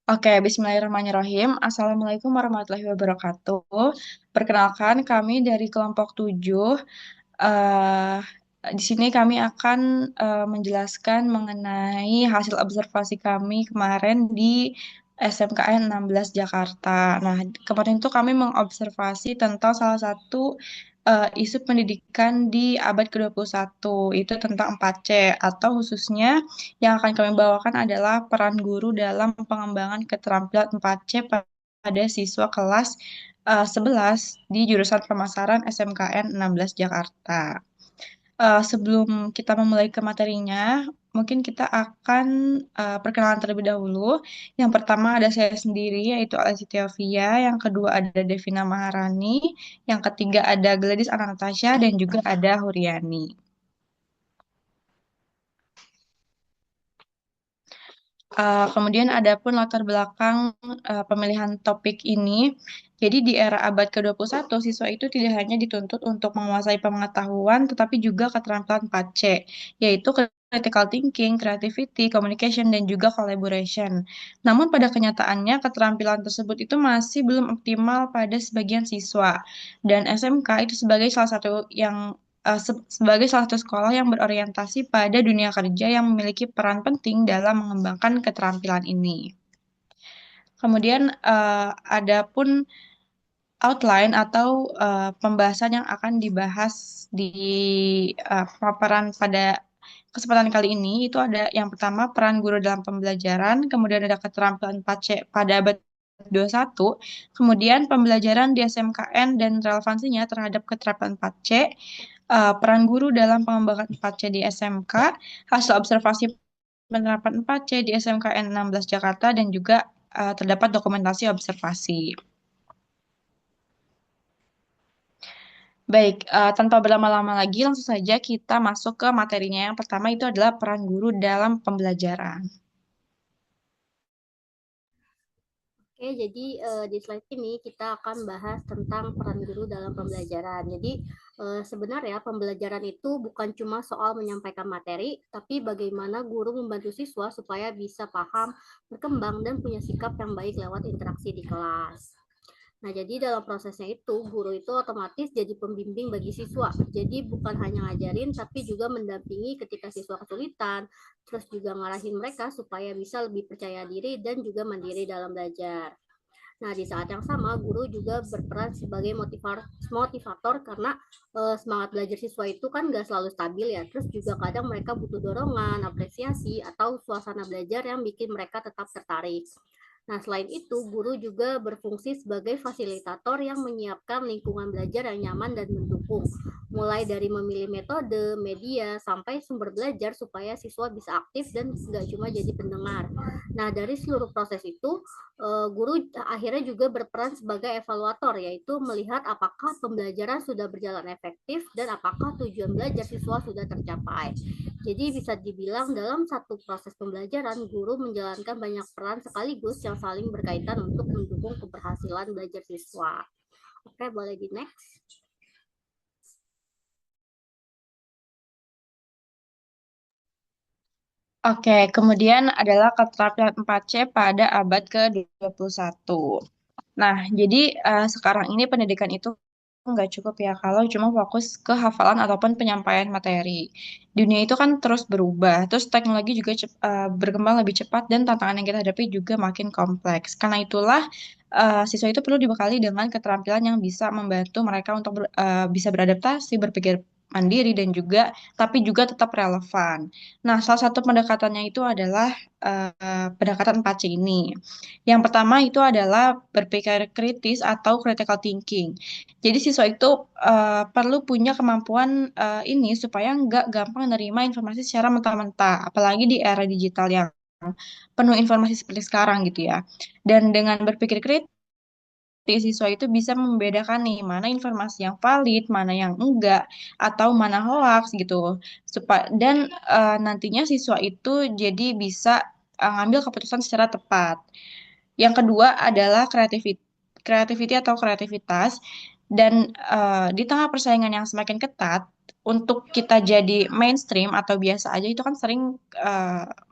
Oke, Bismillahirrahmanirrahim. Assalamualaikum warahmatullahi wabarakatuh. Perkenalkan, kami dari kelompok 7. Eh, di sini kami akan menjelaskan mengenai hasil observasi kami kemarin di SMKN 16 Jakarta. Nah, kemarin itu kami mengobservasi tentang salah satu isu pendidikan di abad ke-21, itu tentang 4C, atau khususnya yang akan kami bawakan adalah peran guru dalam pengembangan keterampilan 4C pada siswa kelas 11 di jurusan pemasaran SMKN 16 Jakarta. Sebelum kita memulai ke materinya, mungkin kita akan perkenalan terlebih dahulu. Yang pertama ada saya sendiri, yaitu Alessi Teovia. Yang kedua ada Devina Maharani. Yang ketiga ada Gladys Anastasia dan juga ada Huriani. Kemudian ada pun latar belakang pemilihan topik ini. Jadi di era abad ke-21, siswa itu tidak hanya dituntut untuk menguasai pengetahuan, tetapi juga keterampilan 4C, yaitu critical thinking, creativity, communication, dan juga collaboration. Namun pada kenyataannya, keterampilan tersebut itu masih belum optimal pada sebagian siswa. Dan SMK itu sebagai salah satu sebagai salah satu sekolah yang berorientasi pada dunia kerja yang memiliki peran penting dalam mengembangkan keterampilan ini. Kemudian ada pun outline atau pembahasan yang akan dibahas di paparan pada kesempatan kali ini. Itu ada yang pertama peran guru dalam pembelajaran, kemudian ada keterampilan 4C pada abad 21, kemudian pembelajaran di SMKN dan relevansinya terhadap keterampilan 4C, peran guru dalam pengembangan 4C di SMK, hasil observasi penerapan 4C di SMKN 16 Jakarta, dan juga terdapat dokumentasi observasi. Baik, tanpa berlama-lama lagi, langsung saja kita masuk ke materinya. Yang pertama itu adalah peran guru dalam pembelajaran. Oke, jadi di slide ini kita akan bahas tentang peran guru dalam pembelajaran. Jadi sebenarnya pembelajaran itu bukan cuma soal menyampaikan materi, tapi bagaimana guru membantu siswa supaya bisa paham, berkembang, dan punya sikap yang baik lewat interaksi di kelas. Nah, jadi dalam prosesnya itu, guru itu otomatis jadi pembimbing bagi siswa. Jadi bukan hanya ngajarin, tapi juga mendampingi ketika siswa kesulitan, terus juga ngarahin mereka supaya bisa lebih percaya diri dan juga mandiri dalam belajar. Nah, di saat yang sama, guru juga berperan sebagai motivator karena semangat belajar siswa itu kan nggak selalu stabil ya. Terus juga kadang mereka butuh dorongan, apresiasi, atau suasana belajar yang bikin mereka tetap tertarik. Nah, selain itu, guru juga berfungsi sebagai fasilitator yang menyiapkan lingkungan belajar yang nyaman dan mendukung, mulai dari memilih metode, media, sampai sumber belajar supaya siswa bisa aktif dan nggak cuma jadi pendengar. Nah, dari seluruh proses itu, guru akhirnya juga berperan sebagai evaluator, yaitu melihat apakah pembelajaran sudah berjalan efektif dan apakah tujuan belajar siswa sudah tercapai. Jadi bisa dibilang dalam satu proses pembelajaran, guru menjalankan banyak peran sekaligus yang saling berkaitan untuk mendukung keberhasilan belajar siswa. Oke, boleh di next. Oke, kemudian adalah keterampilan 4C pada abad ke-21. Nah, jadi sekarang ini pendidikan itu nggak cukup ya kalau cuma fokus ke hafalan ataupun penyampaian materi. Dunia itu kan terus berubah, terus teknologi juga berkembang lebih cepat dan tantangan yang kita hadapi juga makin kompleks. Karena itulah siswa itu perlu dibekali dengan keterampilan yang bisa membantu mereka untuk bisa beradaptasi, berpikir mandiri dan juga tapi juga tetap relevan. Nah, salah satu pendekatannya itu adalah pendekatan 4C ini. Yang pertama itu adalah berpikir kritis atau critical thinking. Jadi siswa itu perlu punya kemampuan ini supaya nggak gampang menerima informasi secara mentah-mentah, apalagi di era digital yang penuh informasi seperti sekarang gitu ya. Dan dengan berpikir kritis, siswa itu bisa membedakan nih mana informasi yang valid, mana yang enggak, atau mana hoax gitu. Dan nantinya siswa itu jadi bisa ngambil keputusan secara tepat. Yang kedua adalah creativity atau kreativitas. Dan di tengah persaingan yang semakin ketat, untuk kita jadi mainstream atau biasa aja itu kan sering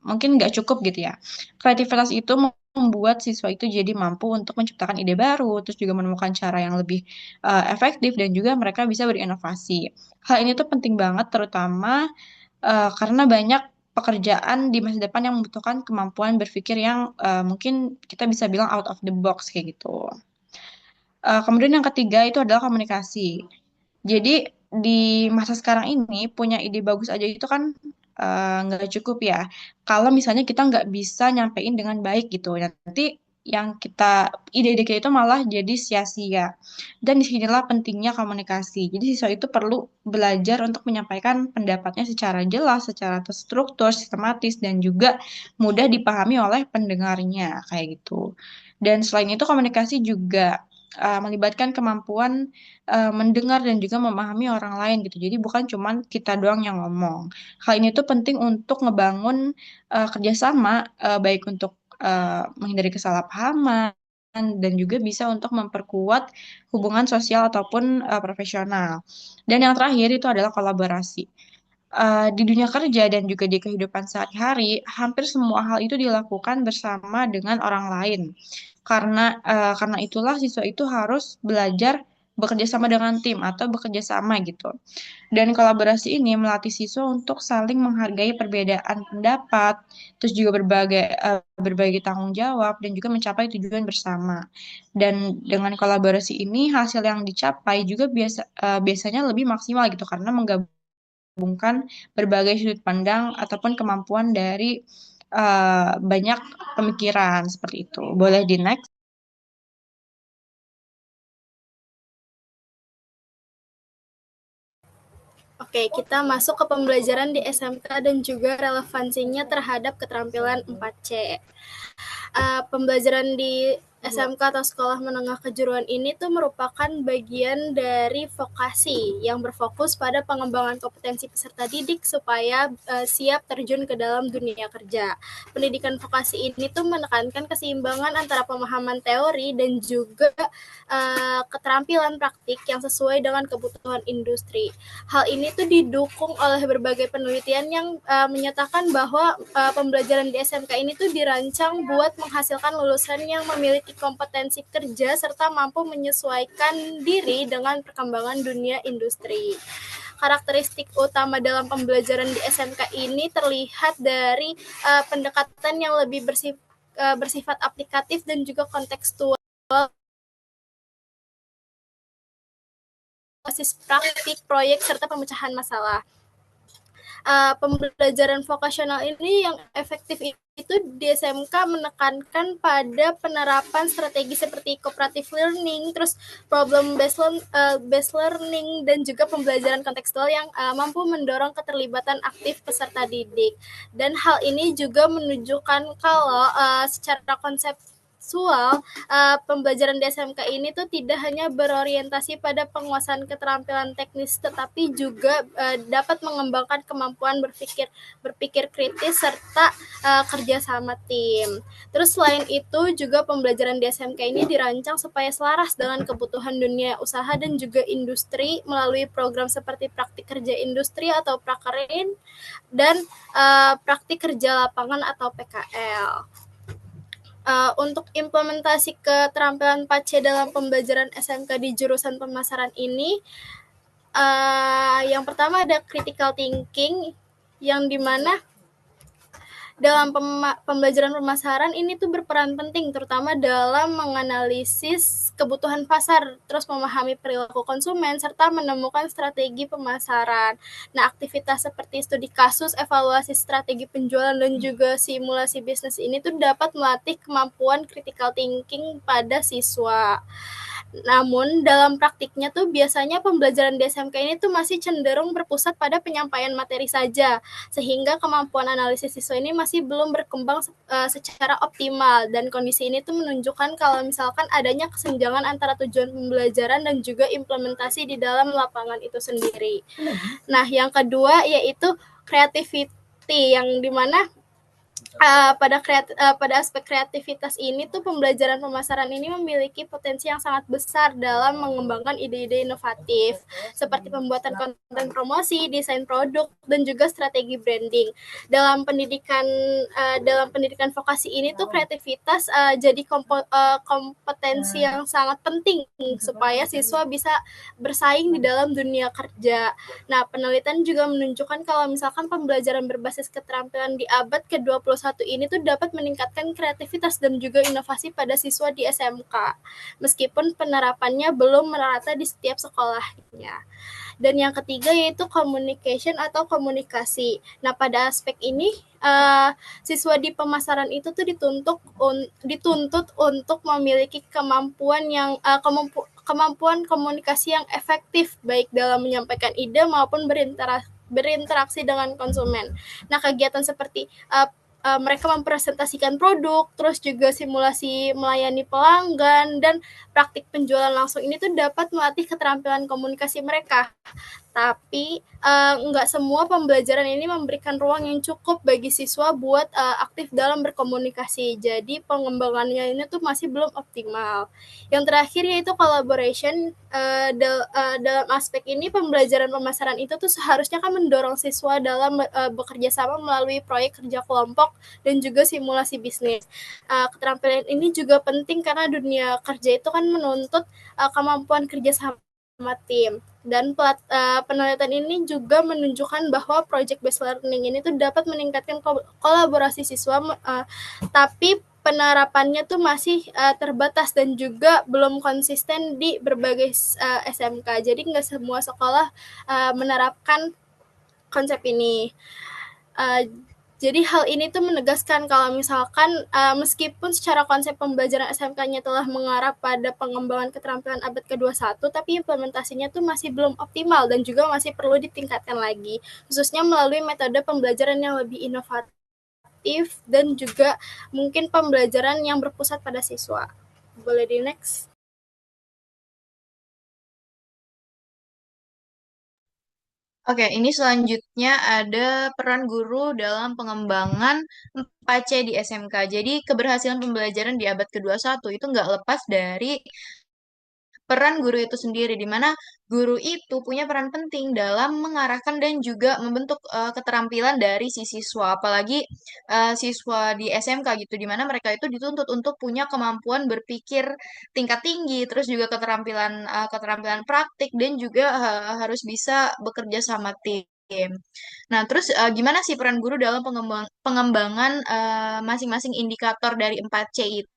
mungkin nggak cukup gitu ya. Kreativitas itu membuat siswa itu jadi mampu untuk menciptakan ide baru, terus juga menemukan cara yang lebih efektif dan juga mereka bisa berinovasi. Hal ini tuh penting banget terutama karena banyak pekerjaan di masa depan yang membutuhkan kemampuan berpikir yang mungkin kita bisa bilang out of the box kayak gitu. Kemudian yang ketiga itu adalah komunikasi. Jadi di masa sekarang ini punya ide bagus aja itu kan nggak cukup ya. Kalau misalnya kita nggak bisa nyampein dengan baik gitu, nanti yang kita ide-ide kita itu malah jadi sia-sia. Dan disinilah pentingnya komunikasi. Jadi siswa itu perlu belajar untuk menyampaikan pendapatnya secara jelas, secara terstruktur, sistematis, dan juga mudah dipahami oleh pendengarnya kayak gitu. Dan selain itu komunikasi juga melibatkan kemampuan mendengar dan juga memahami orang lain gitu. Jadi bukan cuman kita doang yang ngomong. Hal ini tuh penting untuk ngebangun kerjasama baik untuk menghindari kesalahpahaman dan juga bisa untuk memperkuat hubungan sosial ataupun profesional. Dan yang terakhir itu adalah kolaborasi. Di dunia kerja dan juga di kehidupan sehari-hari, hampir semua hal itu dilakukan bersama dengan orang lain. Karena itulah siswa itu harus belajar bekerja sama dengan tim atau bekerja sama gitu. Dan kolaborasi ini melatih siswa untuk saling menghargai perbedaan pendapat, terus juga berbagi tanggung jawab dan juga mencapai tujuan bersama. Dan dengan kolaborasi ini hasil yang dicapai juga biasanya lebih maksimal gitu karena menggabungkan berbagai sudut pandang ataupun kemampuan dari banyak pemikiran seperti itu. Boleh di next? Oke, kita masuk ke pembelajaran di SMK dan juga relevansinya terhadap keterampilan 4C. Pembelajaran di SMK atau sekolah menengah kejuruan ini tuh merupakan bagian dari vokasi yang berfokus pada pengembangan kompetensi peserta didik supaya siap terjun ke dalam dunia kerja. Pendidikan vokasi ini tuh menekankan keseimbangan antara pemahaman teori dan juga keterampilan praktik yang sesuai dengan kebutuhan industri. Hal ini tuh didukung oleh berbagai penelitian yang menyatakan bahwa pembelajaran di SMK ini tuh dirancang buat menghasilkan lulusan yang memiliki kompetensi kerja serta mampu menyesuaikan diri dengan perkembangan dunia industri. Karakteristik utama dalam pembelajaran di SMK ini terlihat dari pendekatan yang lebih bersifat aplikatif dan juga kontekstual, basis praktik, proyek, serta pemecahan masalah. Pembelajaran vokasional ini yang efektif itu di SMK menekankan pada penerapan strategi seperti cooperative learning, terus problem based learning, dan juga pembelajaran kontekstual yang mampu mendorong keterlibatan aktif peserta didik. Dan hal ini juga menunjukkan kalau secara konseptual pembelajaran di SMK ini tuh tidak hanya berorientasi pada penguasaan keterampilan teknis, tetapi juga dapat mengembangkan kemampuan berpikir kritis serta kerja sama tim. Terus selain itu juga pembelajaran di SMK ini dirancang supaya selaras dengan kebutuhan dunia usaha dan juga industri melalui program seperti praktik kerja industri atau prakerin dan praktik kerja lapangan atau PKL. Untuk implementasi keterampilan 4C dalam pembelajaran SMK di jurusan pemasaran ini, yang pertama ada critical thinking, yang dimana dalam pembelajaran pemasaran ini tuh berperan penting terutama dalam menganalisis kebutuhan pasar, terus memahami perilaku konsumen serta menemukan strategi pemasaran. Nah, aktivitas seperti studi kasus, evaluasi strategi penjualan dan juga simulasi bisnis ini tuh dapat melatih kemampuan critical thinking pada siswa. Namun dalam praktiknya tuh biasanya pembelajaran di SMK ini tuh masih cenderung berpusat pada penyampaian materi saja, sehingga kemampuan analisis siswa ini masih belum berkembang secara optimal, dan kondisi ini tuh menunjukkan kalau misalkan adanya kesenjangan antara tujuan pembelajaran dan juga implementasi di dalam lapangan itu sendiri. Nah, yang kedua yaitu creativity, yang dimana pada aspek kreativitas ini tuh pembelajaran pemasaran ini memiliki potensi yang sangat besar dalam mengembangkan ide-ide inovatif seperti pembuatan konten promosi, desain produk, dan juga strategi branding. Dalam pendidikan vokasi ini tuh kreativitas jadi kompetensi yang sangat penting supaya siswa bisa bersaing di dalam dunia kerja. Nah, penelitian juga menunjukkan kalau misalkan pembelajaran berbasis keterampilan di abad ke-21 ini tuh dapat meningkatkan kreativitas dan juga inovasi pada siswa di SMK, meskipun penerapannya belum merata di setiap sekolahnya. Dan yang ketiga yaitu communication atau komunikasi. Nah, pada aspek ini siswa di pemasaran itu tuh dituntut untuk memiliki kemampuan komunikasi yang efektif baik dalam menyampaikan ide maupun berinteraksi dengan konsumen. Nah, kegiatan seperti mereka mempresentasikan produk, terus juga simulasi melayani pelanggan, dan praktik penjualan langsung ini tuh dapat melatih keterampilan komunikasi mereka. Tapi nggak semua pembelajaran ini memberikan ruang yang cukup bagi siswa buat aktif dalam berkomunikasi. Jadi pengembangannya ini tuh masih belum optimal. Yang terakhir yaitu collaboration. Dalam aspek ini pembelajaran pemasaran itu tuh seharusnya kan mendorong siswa dalam bekerja sama melalui proyek kerja kelompok dan juga simulasi bisnis. Keterampilan ini juga penting karena dunia kerja itu kan menuntut kemampuan kerja sama tim. Dan penelitian ini juga menunjukkan bahwa project based learning ini tuh dapat meningkatkan kolaborasi siswa, tapi penerapannya tuh masih terbatas dan juga belum konsisten di berbagai SMK. Jadi nggak semua sekolah menerapkan konsep ini. Jadi hal ini tuh menegaskan kalau misalkan meskipun secara konsep pembelajaran SMK-nya telah mengarah pada pengembangan keterampilan abad ke-21, tapi implementasinya tuh masih belum optimal dan juga masih perlu ditingkatkan lagi, khususnya melalui metode pembelajaran yang lebih inovatif dan juga mungkin pembelajaran yang berpusat pada siswa. Boleh di next? Oke, ini selanjutnya ada peran guru dalam pengembangan 4C di SMK. Jadi, keberhasilan pembelajaran di abad ke-21 itu nggak lepas dari peran guru itu sendiri, di mana guru itu punya peran penting dalam mengarahkan dan juga membentuk keterampilan dari si siswa, apalagi siswa di SMK gitu, di mana mereka itu dituntut untuk punya kemampuan berpikir tingkat tinggi, terus juga keterampilan praktik dan juga harus bisa bekerja sama tim. Nah, terus gimana sih peran guru dalam pengembangan masing-masing indikator dari 4C itu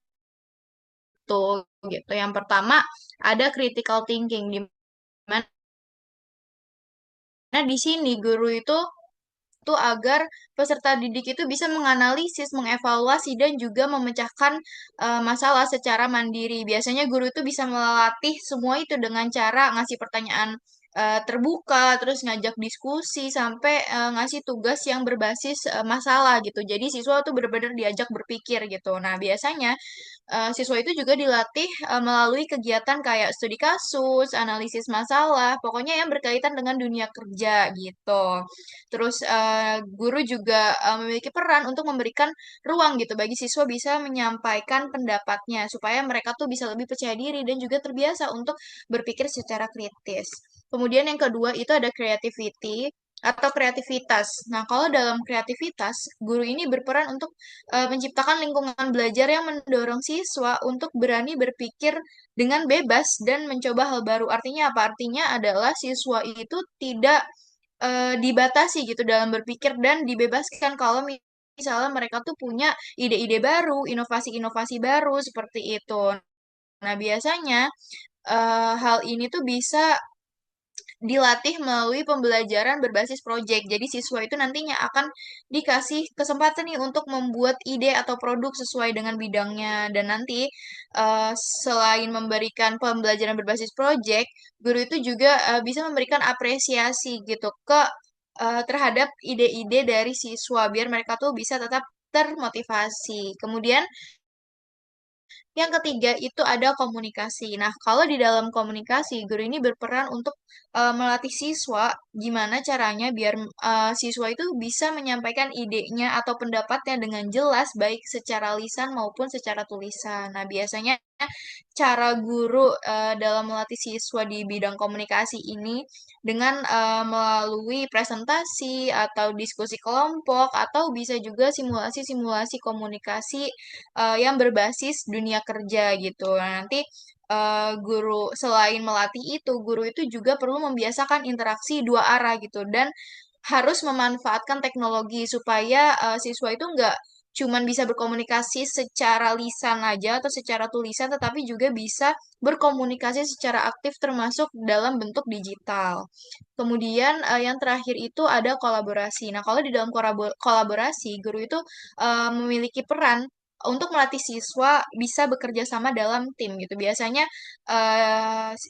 gitu. Yang pertama ada critical thinking di mana di sini guru itu tuh agar peserta didik itu bisa menganalisis, mengevaluasi dan juga memecahkan masalah secara mandiri. Biasanya guru itu bisa melatih semua itu dengan cara ngasih pertanyaan terbuka, terus ngajak diskusi sampai ngasih tugas yang berbasis masalah gitu. Jadi siswa tuh benar-benar diajak berpikir gitu. Nah, biasanya siswa itu juga dilatih melalui kegiatan kayak studi kasus, analisis masalah, pokoknya yang berkaitan dengan dunia kerja gitu. Terus guru juga memiliki peran untuk memberikan ruang gitu bagi siswa bisa menyampaikan pendapatnya supaya mereka tuh bisa lebih percaya diri dan juga terbiasa untuk berpikir secara kritis. Kemudian yang kedua itu ada creativity atau kreativitas. Nah, kalau dalam kreativitas, guru ini berperan untuk menciptakan lingkungan belajar yang mendorong siswa untuk berani berpikir dengan bebas dan mencoba hal baru. Artinya apa? Artinya adalah siswa itu tidak dibatasi gitu dalam berpikir dan dibebaskan kalau misalnya mereka tuh punya ide-ide baru, inovasi-inovasi baru seperti itu. Nah, biasanya hal ini tuh bisa dilatih melalui pembelajaran berbasis proyek. Jadi siswa itu nantinya akan dikasih kesempatan nih untuk membuat ide atau produk sesuai dengan bidangnya. Dan nanti eh, selain memberikan pembelajaran berbasis proyek, guru itu juga bisa memberikan apresiasi gitu ke terhadap ide-ide dari siswa biar mereka tuh bisa tetap termotivasi. Kemudian Yang ketiga itu ada komunikasi. Nah, kalau di dalam komunikasi, guru ini berperan untuk melatih siswa gimana caranya biar siswa itu bisa menyampaikan idenya atau pendapatnya dengan jelas, baik secara lisan maupun secara tulisan. Nah, biasanya cara guru dalam melatih siswa di bidang komunikasi ini dengan melalui presentasi atau diskusi kelompok atau bisa juga simulasi-simulasi komunikasi yang berbasis dunia kerja gitu. Nah, nanti guru selain melatih itu, guru itu juga perlu membiasakan interaksi dua arah gitu dan harus memanfaatkan teknologi supaya siswa itu nggak cuman bisa berkomunikasi secara lisan aja atau secara tulisan, tetapi juga bisa berkomunikasi secara aktif termasuk dalam bentuk digital. Kemudian yang terakhir itu ada kolaborasi. Nah, kalau di dalam kolaborasi, guru itu memiliki peran untuk melatih siswa bisa bekerja sama dalam tim gitu. Biasanya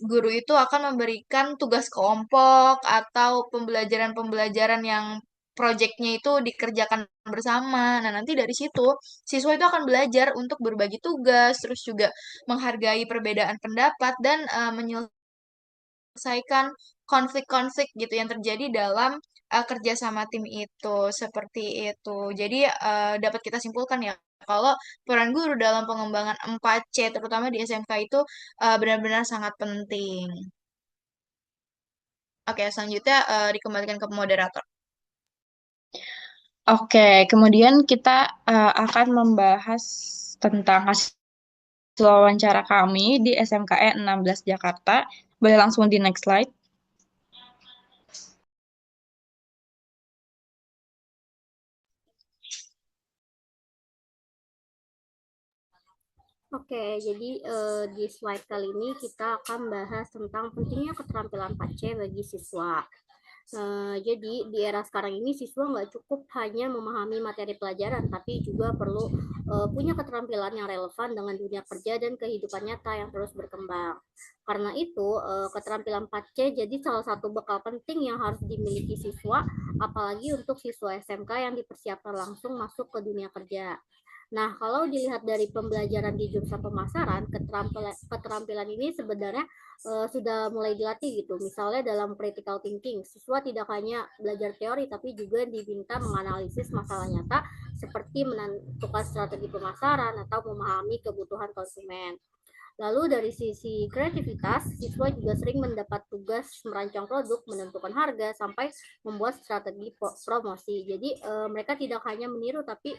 guru itu akan memberikan tugas kelompok atau pembelajaran-pembelajaran yang proyeknya itu dikerjakan bersama. Nah, nanti dari situ siswa itu akan belajar untuk berbagi tugas, terus juga menghargai perbedaan pendapat dan menyelesaikan konflik-konflik gitu yang terjadi dalam kerja sama tim itu seperti itu. Jadi dapat kita simpulkan ya kalau peran guru dalam pengembangan 4C terutama di SMK itu benar-benar sangat penting. Oke, selanjutnya dikembalikan ke moderator. Oke, kemudian kita akan membahas tentang hasil wawancara kami di SMKN 16 Jakarta. Boleh langsung di next slide. Oke, jadi di slide kali ini kita akan bahas tentang pentingnya keterampilan 4C bagi siswa. Jadi di era sekarang ini siswa nggak cukup hanya memahami materi pelajaran, tapi juga perlu punya keterampilan yang relevan dengan dunia kerja dan kehidupan nyata yang terus berkembang. Karena itu, keterampilan 4C jadi salah satu bekal penting yang harus dimiliki siswa, apalagi untuk siswa SMK yang dipersiapkan langsung masuk ke dunia kerja. Nah, kalau dilihat dari pembelajaran di jurusan pemasaran, keterampilan ini sebenarnya sudah mulai dilatih gitu. Misalnya dalam critical thinking, siswa tidak hanya belajar teori tapi juga diminta menganalisis masalah nyata seperti menentukan strategi pemasaran atau memahami kebutuhan konsumen. Lalu dari sisi kreativitas, siswa juga sering mendapat tugas merancang produk, menentukan harga, sampai membuat strategi promosi. Jadi mereka tidak hanya meniru tapi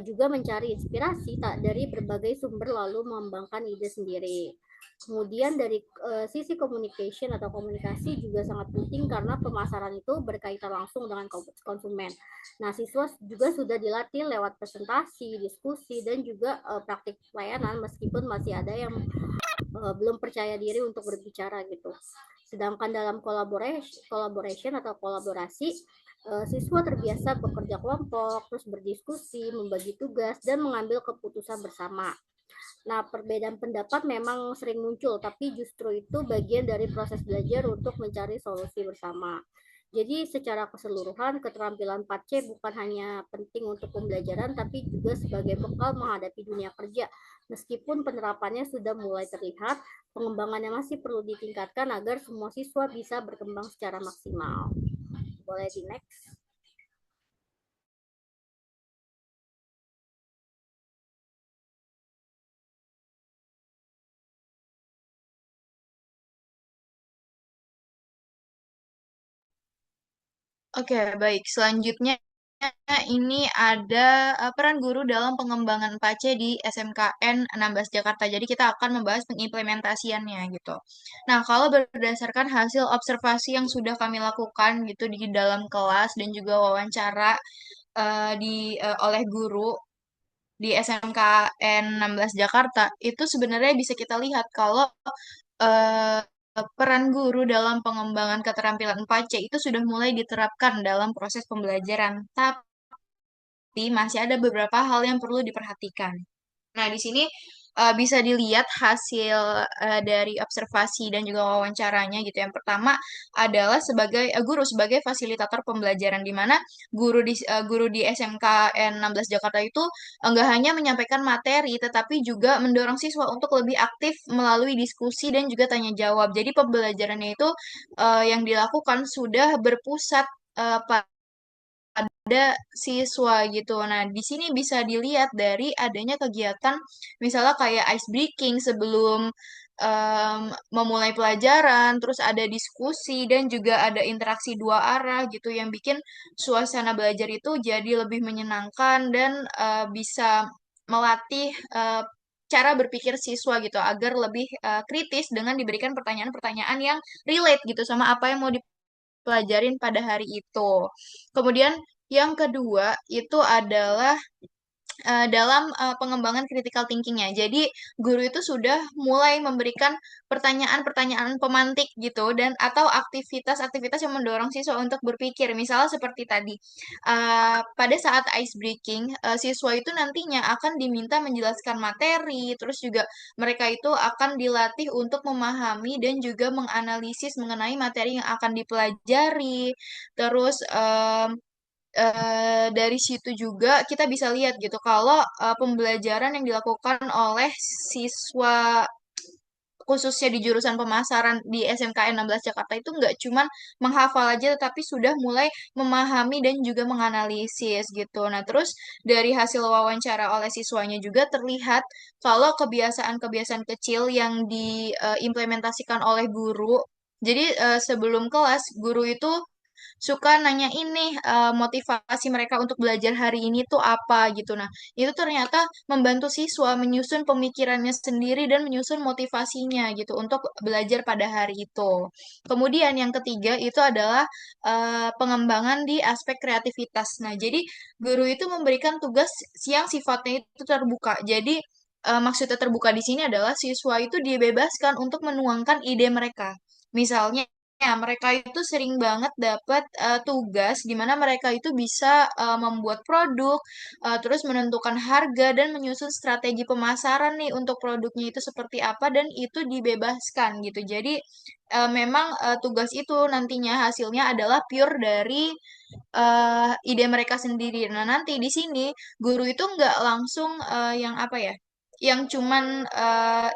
juga mencari inspirasi dari berbagai sumber lalu mengembangkan ide sendiri. Kemudian dari sisi communication atau komunikasi juga sangat penting karena pemasaran itu berkaitan langsung dengan konsumen. Nah, siswa juga sudah dilatih lewat presentasi, diskusi, dan juga praktik pelayanan meskipun masih ada yang belum percaya diri untuk berbicara gitu. Sedangkan dalam collaboration atau kolaborasi, siswa terbiasa bekerja kelompok, terus berdiskusi, membagi tugas, dan mengambil keputusan bersama. Nah, perbedaan pendapat memang sering muncul, tapi justru itu bagian dari proses belajar untuk mencari solusi bersama. Jadi secara keseluruhan keterampilan 4C bukan hanya penting untuk pembelajaran tapi juga sebagai bekal menghadapi dunia kerja. Meskipun penerapannya sudah mulai terlihat, pengembangannya masih perlu ditingkatkan agar semua siswa bisa berkembang secara maksimal. Boleh di next. Oke, baik. Selanjutnya ini ada peran guru dalam pengembangan PACE di SMKN 16 Jakarta. Jadi kita akan membahas pengimplementasiannya gitu. Nah, kalau berdasarkan hasil observasi yang sudah kami lakukan gitu di dalam kelas dan juga wawancara oleh guru di SMKN 16 Jakarta, itu sebenarnya bisa kita lihat kalau eh, peran guru dalam pengembangan keterampilan 4C itu sudah mulai diterapkan dalam proses pembelajaran. Tapi masih ada beberapa hal yang perlu diperhatikan. Nah, di sini bisa dilihat hasil dari observasi dan juga wawancaranya gitu. Yang pertama adalah sebagai guru sebagai fasilitator pembelajaran, di mana guru di SMKN 16 Jakarta itu enggak hanya menyampaikan materi tetapi juga mendorong siswa untuk lebih aktif melalui diskusi dan juga tanya jawab. Jadi pembelajarannya itu yang dilakukan sudah berpusat pada siswa gitu. Nah, di sini bisa dilihat dari adanya kegiatan misalnya kayak ice breaking sebelum em, memulai pelajaran, terus ada diskusi dan juga ada interaksi dua arah gitu yang bikin suasana belajar itu jadi lebih menyenangkan dan bisa melatih cara berpikir siswa gitu agar lebih kritis dengan diberikan pertanyaan-pertanyaan yang relate gitu sama apa yang mau dipelajarin pada hari itu. Kemudian yang kedua itu adalah dalam pengembangan critical thinking-nya. Jadi guru itu sudah mulai memberikan pertanyaan-pertanyaan pemantik gitu dan atau aktivitas-aktivitas yang mendorong siswa untuk berpikir. Misalnya seperti tadi, pada saat ice breaking, siswa itu nantinya akan diminta menjelaskan materi, terus juga mereka itu akan dilatih untuk memahami dan juga menganalisis mengenai materi yang akan dipelajari. Terus dari situ juga kita bisa lihat gitu kalau pembelajaran yang dilakukan oleh siswa khususnya di jurusan pemasaran di SMKN 16 Jakarta itu nggak cuman menghafal aja tetapi sudah mulai memahami dan juga menganalisis gitu. Nah, terus dari hasil wawancara oleh siswanya juga terlihat kalau kebiasaan-kebiasaan kecil yang diimplementasikan oleh guru. Jadi sebelum kelas guru itu suka nanya ini motivasi mereka untuk belajar hari ini tuh apa gitu. Nah, itu ternyata membantu siswa menyusun pemikirannya sendiri dan menyusun motivasinya gitu untuk belajar pada hari itu. Kemudian yang ketiga itu adalah pengembangan di aspek kreativitas. Nah, jadi guru itu memberikan tugas yang sifatnya itu terbuka. Jadi maksudnya terbuka di sini adalah siswa itu dibebaskan untuk menuangkan ide mereka. Misalnya, ya, mereka itu sering banget dapat tugas di mana mereka itu bisa membuat produk, terus menentukan harga dan menyusun strategi pemasaran nih untuk produknya itu seperti apa dan itu dibebaskan gitu. Jadi memang tugas itu nantinya hasilnya adalah pure dari ide mereka sendiri. Nah, nanti di sini guru itu nggak langsung yang apa ya, yang cuman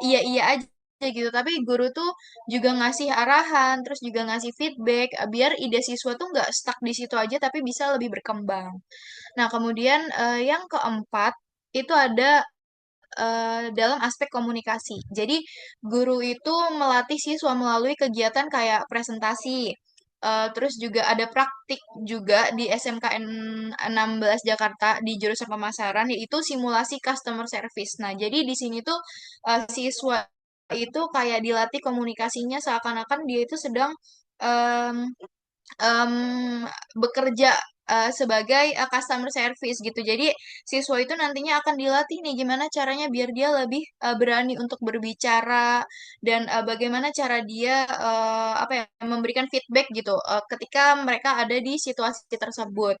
iya-iya aja gitu, tapi guru tuh juga ngasih arahan, terus juga ngasih feedback, biar ide siswa tuh nggak stuck di situ aja, tapi bisa lebih berkembang. Nah, kemudian yang keempat, itu ada dalam aspek komunikasi. Jadi, guru itu melatih siswa melalui kegiatan kayak presentasi, terus juga ada praktik juga di SMKN 16 Jakarta di jurusan pemasaran, yaitu simulasi customer service. Nah, jadi di sini tuh siswa itu kayak dilatih komunikasinya seakan-akan dia itu sedang em, em, bekerja sebagai customer service gitu. Jadi siswa itu nantinya akan dilatih nih gimana caranya biar dia lebih berani untuk berbicara dan bagaimana cara dia apa ya memberikan feedback gitu ketika mereka ada di situasi tersebut.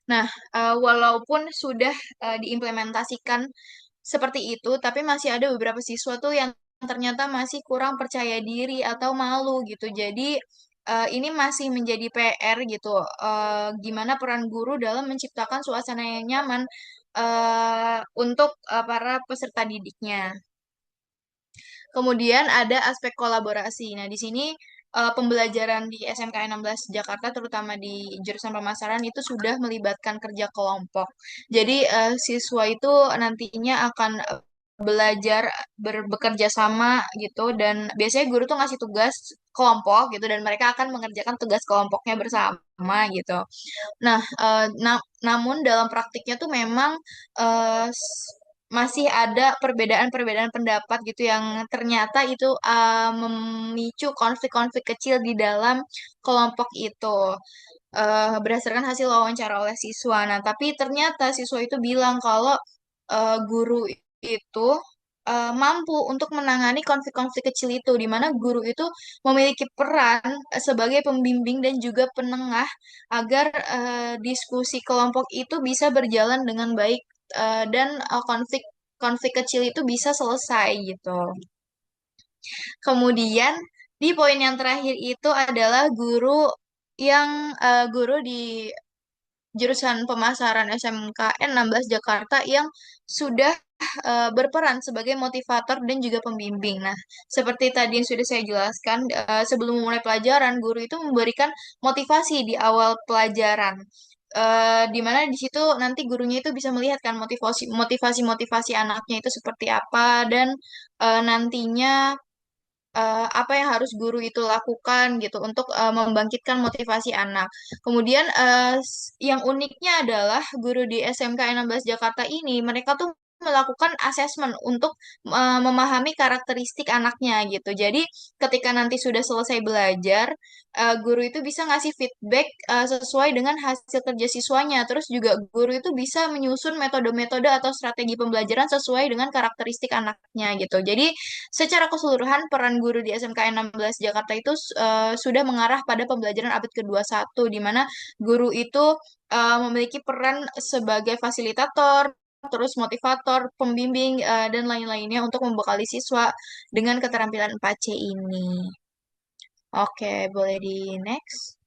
Nah, walaupun sudah diimplementasikan seperti itu, tapi masih ada beberapa siswa tuh yang ternyata masih kurang percaya diri atau malu gitu. Jadi ini masih menjadi PR gitu. Gimana peran guru dalam menciptakan suasana yang nyaman untuk para peserta didiknya. Kemudian ada aspek kolaborasi. Nah, di sini pembelajaran di SMK 16 Jakarta, terutama di jurusan pemasaran, itu sudah melibatkan kerja kelompok. Jadi, siswa itu nantinya akan belajar bekerja sama gitu, dan biasanya guru tuh ngasih tugas kelompok gitu, dan mereka akan mengerjakan tugas kelompoknya bersama gitu. Nah, namun dalam praktiknya tuh memang masih ada perbedaan-perbedaan pendapat gitu yang ternyata itu memicu konflik-konflik kecil di dalam kelompok itu berdasarkan hasil wawancara oleh siswa. Nah, tapi ternyata siswa itu bilang kalau guru itu mampu untuk menangani konflik-konflik kecil itu, di mana guru itu memiliki peran sebagai pembimbing dan juga penengah agar diskusi kelompok itu bisa berjalan dengan baik dan konflik konflik kecil itu bisa selesai gitu. Kemudian di poin yang terakhir itu adalah guru di jurusan pemasaran SMKN 16 Jakarta yang sudah berperan sebagai motivator dan juga pembimbing. Nah, seperti tadi yang sudah saya jelaskan, sebelum memulai pelajaran, guru itu memberikan motivasi di awal pelajaran. Di mana di situ nanti gurunya itu bisa melihat kan motivasi anaknya itu seperti apa dan nantinya apa yang harus guru itu lakukan gitu untuk membangkitkan motivasi anak. Kemudian yang uniknya adalah guru di SMK 16 Jakarta ini mereka tuh melakukan asesmen untuk memahami karakteristik anaknya gitu. Jadi ketika nanti sudah selesai belajar, guru itu bisa ngasih feedback sesuai dengan hasil kerja siswanya. Terus juga guru itu bisa menyusun metode-metode atau strategi pembelajaran sesuai dengan karakteristik anaknya gitu. Jadi secara keseluruhan, peran guru di SMKN 16 Jakarta itu sudah mengarah pada pembelajaran abad ke-21, di mana guru itu memiliki peran sebagai fasilitator, terus motivator, pembimbing, dan lain-lainnya untuk membekali siswa dengan keterampilan 4C ini. Oke, boleh di next.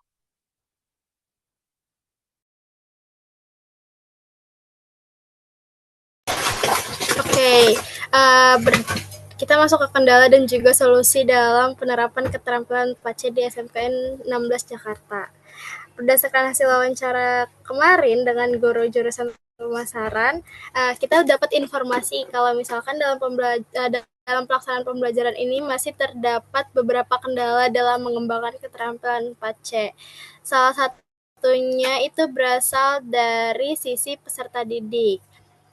Oke, kita masuk ke kendala dan juga solusi dalam penerapan keterampilan 4C di SMKN 16 Jakarta. Berdasarkan hasil wawancara kemarin dengan guru jurusan pemasaran, kita dapat informasi kalau misalkan dalam pelaksanaan pembelajaran ini masih terdapat beberapa kendala dalam mengembangkan keterampilan 4C. Salah satunya itu berasal dari sisi peserta didik,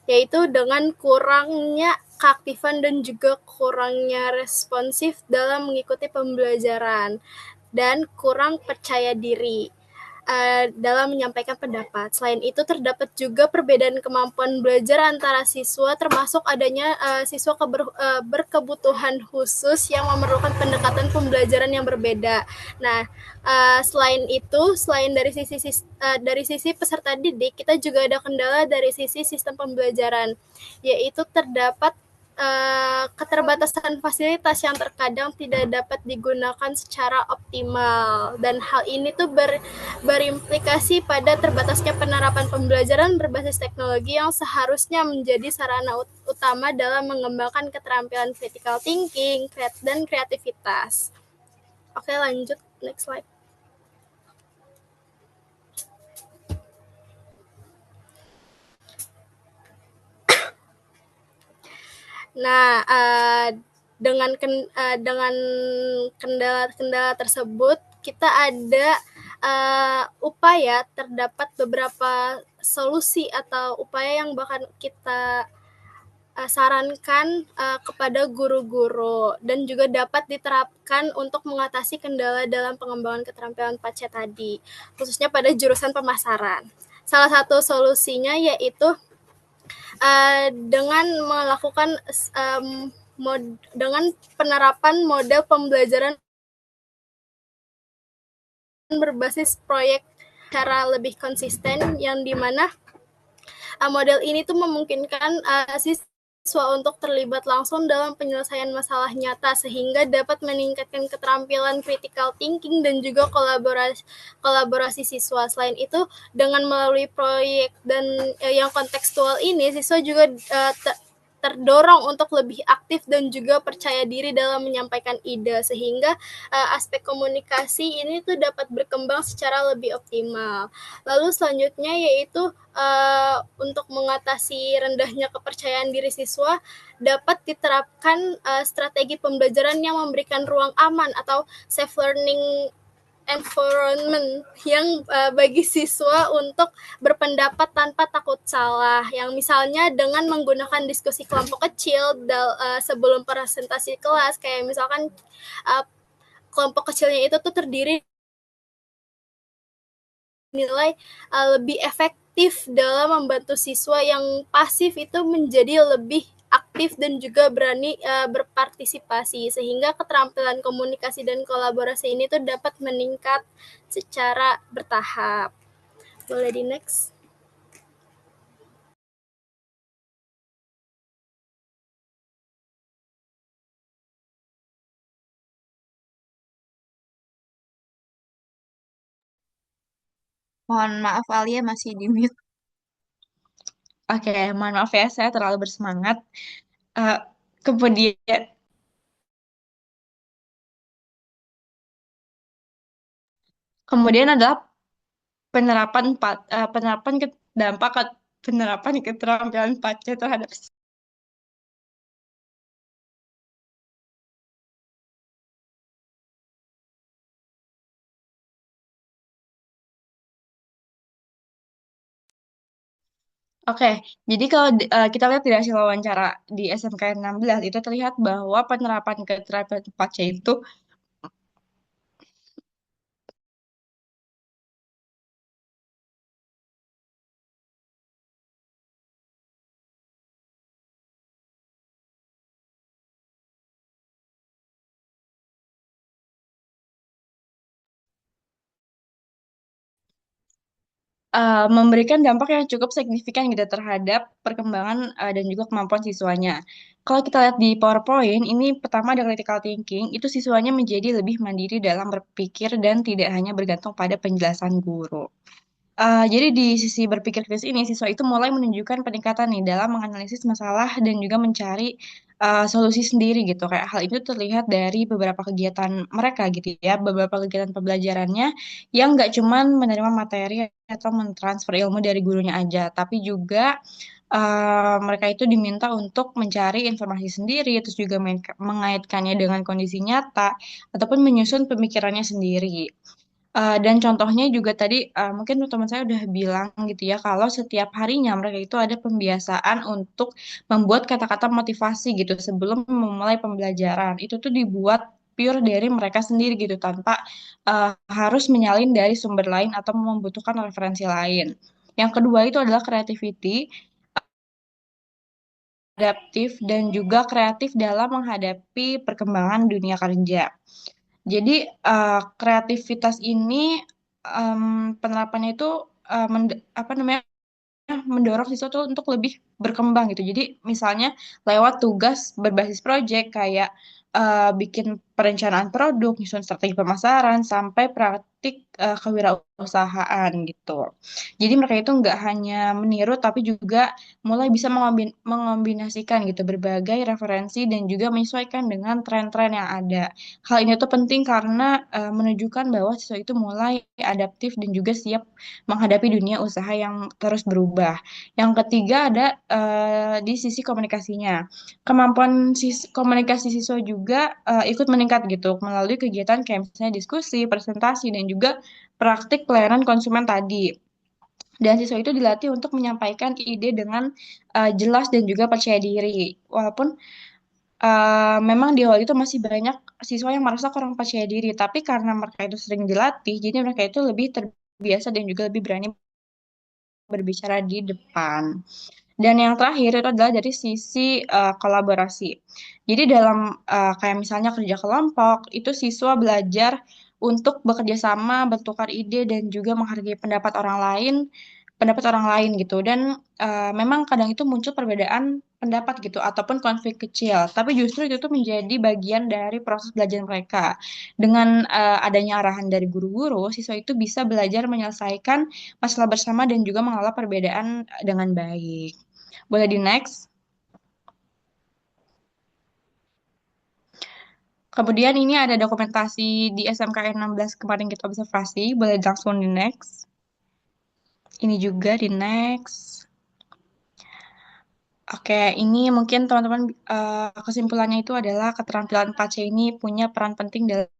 yaitu dengan kurangnya keaktifan dan juga kurangnya responsif dalam mengikuti pembelajaran dan kurang percaya diri dalam menyampaikan pendapat. Selain itu, terdapat juga perbedaan kemampuan belajar antara siswa, termasuk adanya siswa berkebutuhan khusus yang memerlukan pendekatan pembelajaran yang berbeda. Nah, selain dari sisi peserta didik, kita juga ada kendala dari sisi sistem pembelajaran, yaitu terdapat keterbatasan fasilitas yang terkadang tidak dapat digunakan secara optimal, dan hal ini tuh berimplikasi pada terbatasnya penerapan pembelajaran berbasis teknologi yang seharusnya menjadi sarana utama dalam mengembangkan keterampilan critical thinking dan kreativitas. Oke, lanjut, next slide. Nah, dengan kendala-kendala tersebut, kita ada upaya, terdapat beberapa solusi atau upaya yang bahkan kita sarankan kepada guru-guru dan juga dapat diterapkan untuk mengatasi kendala dalam pengembangan keterampilan 4C tadi, khususnya pada jurusan pemasaran. Salah satu solusinya yaitu dengan melakukan dengan penerapan model pembelajaran berbasis proyek secara lebih konsisten, yang dimana model ini tuh memungkinkan siswa untuk terlibat langsung dalam penyelesaian masalah nyata, sehingga dapat meningkatkan keterampilan critical thinking dan juga kolaborasi siswa. Selain itu, dengan melalui proyek dan yang kontekstual ini, siswa juga terdorong untuk lebih aktif dan juga percaya diri dalam menyampaikan ide, sehingga aspek komunikasi ini tuh dapat berkembang secara lebih optimal. Lalu selanjutnya yaitu untuk mengatasi rendahnya kepercayaan diri siswa, dapat diterapkan strategi pembelajaran yang memberikan ruang aman atau safe learning environment yang bagi siswa untuk berpendapat tanpa takut salah, yang misalnya dengan menggunakan diskusi kelompok kecil sebelum presentasi kelas, kayak misalkan kelompok kecilnya itu tuh terdiri nilai lebih efektif dalam membantu siswa yang pasif itu menjadi lebih aktif dan juga berani berpartisipasi, sehingga keterampilan komunikasi dan kolaborasi ini tuh dapat meningkat secara bertahap. Boleh di next. Mohon maaf Alia masih di mute. Oke, mohon maaf ya, saya terlalu bersemangat. Eh, kemudian, kemudian adalah penerapan dampak penerapan keterampilan 4C terhadap. Oke, jadi kalau kita lihat dari hasil wawancara di SMK 16 itu terlihat bahwa penerapan keterampilan 4C itu memberikan dampak yang cukup signifikan gitu terhadap perkembangan dan juga kemampuan siswanya. Kalau kita lihat di PowerPoint, ini pertama ada critical thinking, itu siswanya menjadi lebih mandiri dalam berpikir dan tidak hanya bergantung pada penjelasan guru. Jadi di sisi berpikir kritis ini, siswa itu mulai menunjukkan peningkatan nih dalam menganalisis masalah dan juga mencari solusi sendiri gitu. Kayak hal itu terlihat dari beberapa kegiatan mereka gitu ya, beberapa kegiatan pembelajarannya yang nggak cuman menerima materi atau mentransfer ilmu dari gurunya aja, tapi juga mereka itu diminta untuk mencari informasi sendiri, terus juga mengaitkannya dengan kondisi nyata, ataupun menyusun pemikirannya sendiri. Dan contohnya juga tadi mungkin teman saya udah bilang gitu ya kalau setiap harinya mereka itu ada pembiasaan untuk membuat kata-kata motivasi gitu sebelum memulai pembelajaran. Itu tuh dibuat pure dari mereka sendiri gitu tanpa harus menyalin dari sumber lain atau membutuhkan referensi lain. Yang kedua itu adalah creativity, adaptif dan juga kreatif dalam menghadapi perkembangan dunia kerja. Jadi kreativitas ini penerapannya itu apa namanya mendorong siswa tuh untuk lebih berkembang gitu. Jadi misalnya lewat tugas berbasis project kayak bikin perencanaan produk, nyusun strategi pemasaran, sampai praktik kewirausahaan gitu. Jadi mereka itu nggak hanya meniru, tapi juga mulai bisa mengombinasikan gitu berbagai referensi dan juga menyesuaikan dengan tren-tren yang ada. Hal ini tuh penting karena menunjukkan bahwa siswa itu mulai adaptif dan juga siap menghadapi dunia usaha yang terus berubah. Yang ketiga ada di sisi komunikasinya. Kemampuan komunikasi siswa juga ikut meningkat gitu melalui kegiatan kayak misalnya diskusi, presentasi, dan juga praktik pelayanan konsumen tadi. Dan siswa itu dilatih untuk menyampaikan ide dengan jelas dan juga percaya diri. Walaupun memang di awal itu masih banyak siswa yang merasa kurang percaya diri, tapi karena mereka itu sering dilatih, jadi mereka itu lebih terbiasa dan juga lebih berani berbicara di depan. Dan yang terakhir itu adalah dari sisi kolaborasi. Jadi dalam kayak misalnya kerja kelompok, itu siswa belajar untuk bekerja sama, bertukar ide dan juga menghargai pendapat orang lain gitu. Dan memang kadang itu muncul perbedaan pendapat gitu ataupun konflik kecil. Tapi justru itu tuh menjadi bagian dari proses belajar mereka. Dengan adanya arahan dari guru-guru, siswa itu bisa belajar menyelesaikan masalah bersama dan juga mengelola perbedaan dengan baik. Boleh di next. Kemudian ini ada dokumentasi di SMKN 16 kemarin kita observasi. Boleh langsung di next. Ini juga di next. Oke, ini mungkin teman-teman kesimpulannya itu adalah keterampilan 4C ini punya peran penting dalam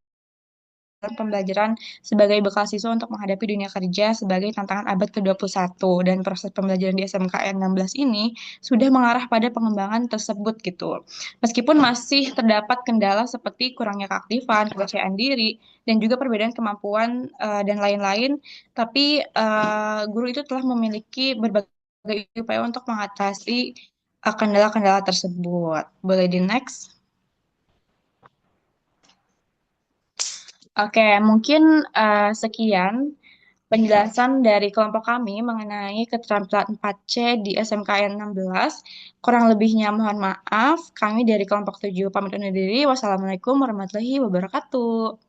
pembelajaran sebagai bekal siswa untuk menghadapi dunia kerja sebagai tantangan abad ke-21 dan proses pembelajaran di SMKN 16 ini sudah mengarah pada pengembangan tersebut gitu. Meskipun masih terdapat kendala seperti kurangnya keaktifan, kepercayaan diri, dan juga perbedaan kemampuan dan lain-lain, tapi guru itu telah memiliki berbagai upaya untuk mengatasi kendala-kendala tersebut. Boleh di next? Oke, mungkin sekian penjelasan dari kelompok kami mengenai keterampilan 4C di SMKN 16. Kurang lebihnya mohon maaf. Kami dari kelompok 7 pamit undur diri. Wassalamualaikum warahmatullahi wabarakatuh.